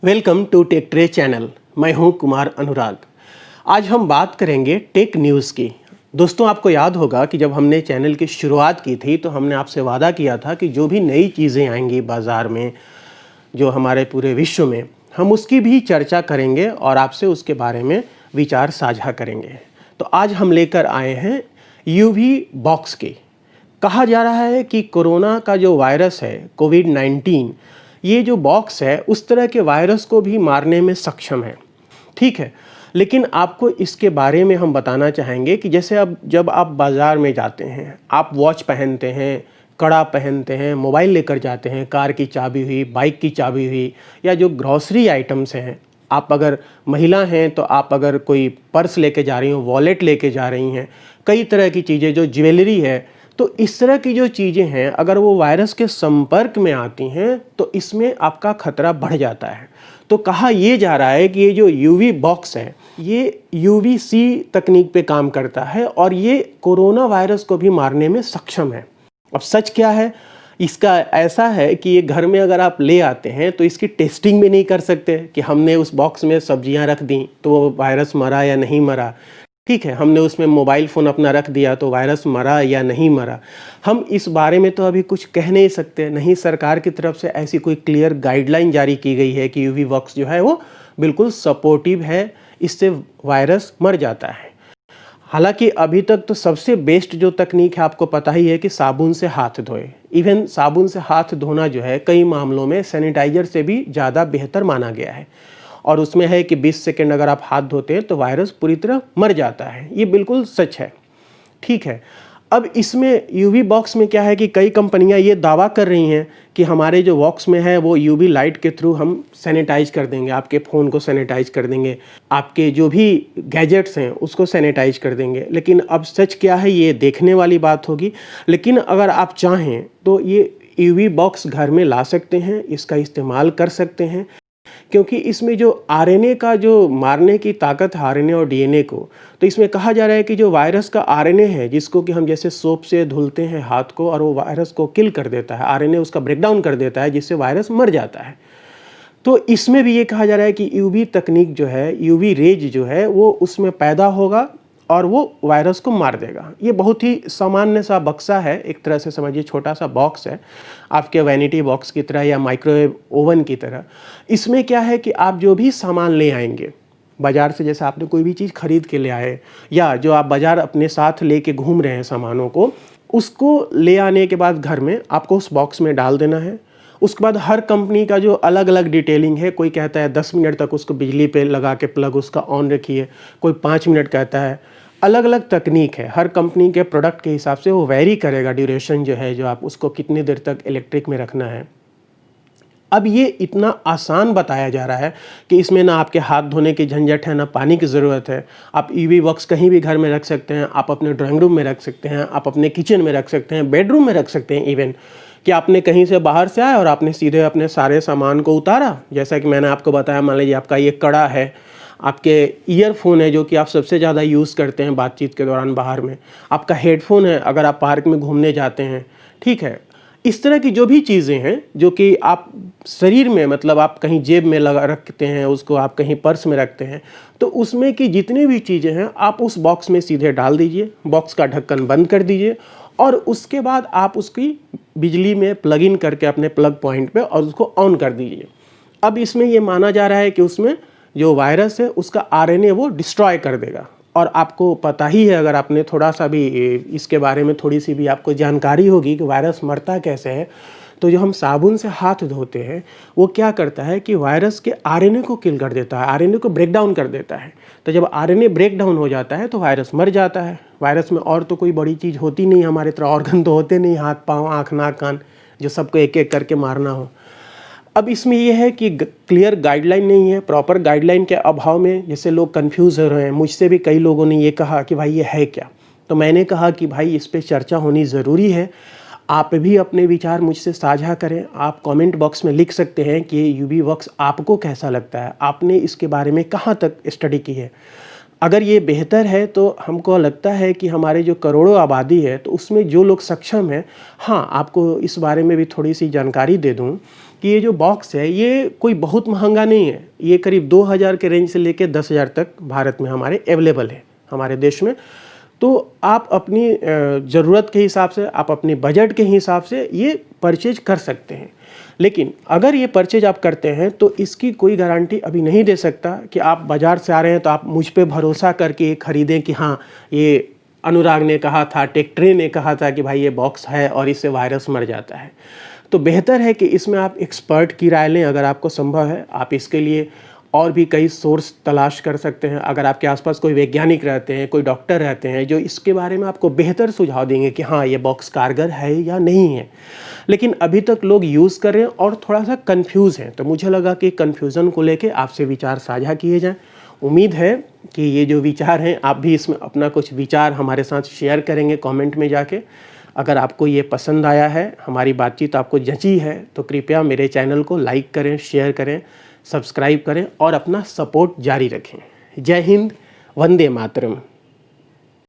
Welcome to tech tray channel. मैं हूं कुमार अनुराग। आज हम बात करेंगे टेक न्यूज़ की। दोस्तों, आपको याद होगा कि जब हमने चैनल की शुरुआत की थी तो हमने आपसे वादा किया था कि जो भी नई चीज़ें आएंगी बाज़ार में, जो हमारे पूरे विश्व में, हम उसकी भी चर्चा करेंगे और आपसे उसके बारे में विचार साझा करेंगे। तो आज हम लेकर आए हैं यूवी बॉक्स की। कहा जा रहा है कि कोरोना का जो वायरस है, कोविड-19, ये जो बॉक्स है उस तरह के वायरस को भी मारने में सक्षम है। ठीक है, लेकिन आपको इसके बारे में हम बताना चाहेंगे कि जैसे अब जब आप बाज़ार में जाते हैं, आप वॉच पहनते हैं, कड़ा पहनते हैं, मोबाइल लेकर जाते हैं, कार की चाबी हुई, बाइक की चाबी हुई, या जो ग्रॉसरी आइटम्स हैं, आप अगर महिला हैं तो आप अगर कोई पर्स लेके जा रही हो, वॉलेट लेके जा रही हैं, कई तरह की चीज़ें, जो ज्वेलरी है, तो इस तरह की जो चीज़ें हैं अगर वो वायरस के संपर्क में आती हैं तो इसमें आपका खतरा बढ़ जाता है। तो कहा ये जा रहा है कि ये जो यूवी बॉक्स है ये यूवीसी तकनीक पे काम करता है और ये कोरोना वायरस को भी मारने में सक्षम है। अब सच क्या है इसका? ऐसा है कि ये घर में अगर आप ले आते हैं तो इसकी टेस्टिंग भी नहीं कर सकते कि हमने उस बॉक्स में सब्जियां रख दी तो वो वायरस मरा या नहीं मरा। ठीक है, हमने उसमें मोबाइल फ़ोन अपना रख दिया तो वायरस मरा या नहीं मरा। हम इस बारे में तो अभी कुछ कह नहीं सकते। नहीं सरकार की तरफ से ऐसी कोई क्लियर गाइडलाइन जारी की गई है कि यूवी बॉक्स जो है वो बिल्कुल सपोर्टिव है, इससे वायरस मर जाता है। हालांकि अभी तक तो सबसे बेस्ट जो तकनीक है आपको पता ही है कि साबुन से हाथ धोए। इवन साबुन से हाथ धोना जो है कई मामलों में सैनिटाइज़र से भी ज़्यादा बेहतर माना गया है। और उसमें है कि 20 सेकंड अगर आप हाथ धोते हैं तो वायरस पूरी तरह मर जाता है। ये बिल्कुल सच है। ठीक है, अब इसमें यूवी बॉक्स में क्या है कि कई कंपनियां ये दावा कर रही हैं कि हमारे जो बॉक्स में है वो यूवी लाइट के थ्रू हम सैनिटाइज कर देंगे, आपके फ़ोन को सैनिटाइज कर देंगे, आपके जो भी गैजेट्स हैं उसको सैनिटाइज कर देंगे। लेकिन अब सच क्या है ये देखने वाली बात होगी। लेकिन अगर आप चाहें तो ये यूवी बॉक्स घर में ला सकते हैं, इसका इस्तेमाल कर सकते हैं, क्योंकि इसमें जो आरएनए का जो मारने की ताकत है, आरएनए और डीएनए को, तो इसमें कहा जा रहा है कि जो वायरस का आरएनए है जिसको कि हम जैसे सोप से धुलते हैं हाथ को और वो वायरस को किल कर देता है, आरएनए उसका ब्रेकडाउन कर देता है जिससे वायरस मर जाता है। तो इसमें भी ये कहा जा रहा है कि यूवी तकनीक जो है, यूवी रेज जो है वो उसमें पैदा होगा और वो वायरस को मार देगा। ये बहुत ही सामान्य सा बक्सा है, एक तरह से समझिए छोटा सा बॉक्स है, आपके वैनिटी बॉक्स की तरह या माइक्रोवेव ओवन की तरह। इसमें क्या है कि आप जो भी सामान ले आएंगे बाज़ार से, जैसे आपने कोई भी चीज़ खरीद के ले आए या जो आप बाज़ार अपने साथ लेके घूम रहे हैं सामानों को, उसको ले आने के बाद घर में आपको उस बॉक्स में डाल देना है। उसके बाद हर कंपनी का जो अलग अलग डिटेलिंग है, कोई कहता है 10 मिनट तक उसको बिजली पे लगा के प्लग उसका ऑन रखिए, कोई 5 मिनट कहता है। अलग अलग तकनीक है, हर कंपनी के प्रोडक्ट के हिसाब से वो वेरी करेगा ड्यूरेशन जो है, जो आप उसको कितनी देर तक इलेक्ट्रिक में रखना है। अब ये इतना आसान बताया जा रहा है कि इसमें ना आपके हाथ धोने की झंझट है, ना पानी की ज़रूरत है। आप यूवी बॉक्स कहीं भी घर में रख सकते हैं, आप अपने ड्राइंग रूम में रख सकते हैं, आप अपने किचन में रख सकते हैं, बेडरूम में रख सकते हैं। इवन कि आपने कहीं से बाहर से आए और आपने सीधे अपने सारे सामान को उतारा, जैसा कि मैंने आपको बताया, मान लीजिए आपका ये कड़ा है, आपके ईयरफोन है जो कि आप सबसे ज़्यादा यूज़ करते हैं बातचीत के दौरान बाहर में, आपका हेडफोन है अगर आप पार्क में घूमने जाते हैं। ठीक है, इस तरह की जो भी चीज़ें हैं जो कि आप शरीर में, मतलब आप कहीं जेब में लगा रखते हैं, उसको आप कहीं पर्स में रखते हैं, तो उसमें की जितनी भी चीज़ें हैं आप उस बॉक्स में सीधे डाल दीजिए, बॉक्स का ढक्कन बंद कर दीजिए और उसके बाद आप उसकी बिजली में प्लग इन करके अपने प्लग पॉइंट पे और उसको ऑन कर दीजिए। अब इसमें ये माना जा रहा है कि उसमें जो वायरस है उसका आरएनए वो डिस्ट्रॉय कर देगा। और आपको पता ही है, अगर आपने थोड़ा सा भी इसके बारे में थोड़ी सी भी आपको जानकारी होगी कि वायरस मरता कैसे है, तो जो हम साबुन से हाथ धोते हैं वो क्या करता है कि वायरस के आरएनए को किल कर देता है, आरएनए को ब्रेक डाउन कर देता है। तो जब आरएनए ब्रेक डाउन हो जाता है तो वायरस मर जाता है। वायरस में और तो कोई बड़ी चीज़ होती नहीं, हमारे तरह ऑर्गन तो होते नहीं, हाथ पाँव आँख नाक कान, जो सबको एक एक करके मारना हो। अब इसमें यह है कि क्लियर गाइडलाइन नहीं है, प्रॉपर गाइडलाइन के अभाव में जैसे लोग कंफ्यूज हो रहे हैं। मुझसे भी कई लोगों ने ये कहा कि भाई ये है क्या, तो मैंने कहा कि भाई इस पे चर्चा होनी ज़रूरी है। आप भी अपने विचार मुझसे साझा करें। आप कमेंट बॉक्स में लिख सकते हैं कि यूवी बॉक्स आपको कैसा लगता है, आपने इसके बारे में कहाँ तक स्टडी की है। अगर ये बेहतर है तो हमको लगता है कि हमारे जो करोड़ों आबादी है तो उसमें जो लोग सक्षम हैं, हाँ आपको इस बारे में भी थोड़ी सी जानकारी दे दूं कि ये जो बॉक्स है ये कोई बहुत महंगा नहीं है, ये करीब 2000 के रेंज से लेके 10,000 तक भारत में हमारे अवेलेबल है हमारे देश में। तो आप अपनी ज़रूरत के हिसाब से, आप अपने बजट के हिसाब से ये परचेज कर सकते हैं। लेकिन अगर ये परचेज आप करते हैं तो इसकी कोई गारंटी अभी नहीं दे सकता कि आप बाज़ार से आ रहे हैं तो आप मुझ पे भरोसा करके ख़रीदें कि हाँ ये अनुराग ने कहा था, टेक ट्री ने कहा था कि भाई ये बॉक्स है और इससे वायरस मर जाता है। तो बेहतर है कि इसमें आप एक्सपर्ट की राय लें। अगर आपको संभव है आप इसके लिए और भी कई सोर्स तलाश कर सकते हैं। अगर आपके आसपास कोई वैज्ञानिक रहते हैं, कोई डॉक्टर रहते हैं जो इसके बारे में आपको बेहतर सुझाव देंगे कि हाँ ये बॉक्स कारगर है या नहीं है। लेकिन अभी तक लोग यूज़ कर रहे हैं और थोड़ा सा कंफ्यूज हैं, तो मुझे लगा कि कन्फ्यूज़न को लेके आपसे विचार साझा किए जाएं। उम्मीद है कि ये जो विचार हैं आप भी इसमें अपना कुछ विचार हमारे साथ शेयर करेंगे कमेंट में जाके। अगर आपको ये पसंद आया है, हमारी बातचीत आपको जची है, तो कृपया मेरे चैनल को लाइक करें, शेयर करें, सब्सक्राइब करें और अपना सपोर्ट जारी रखें। जय हिंद, वंदे मातरम।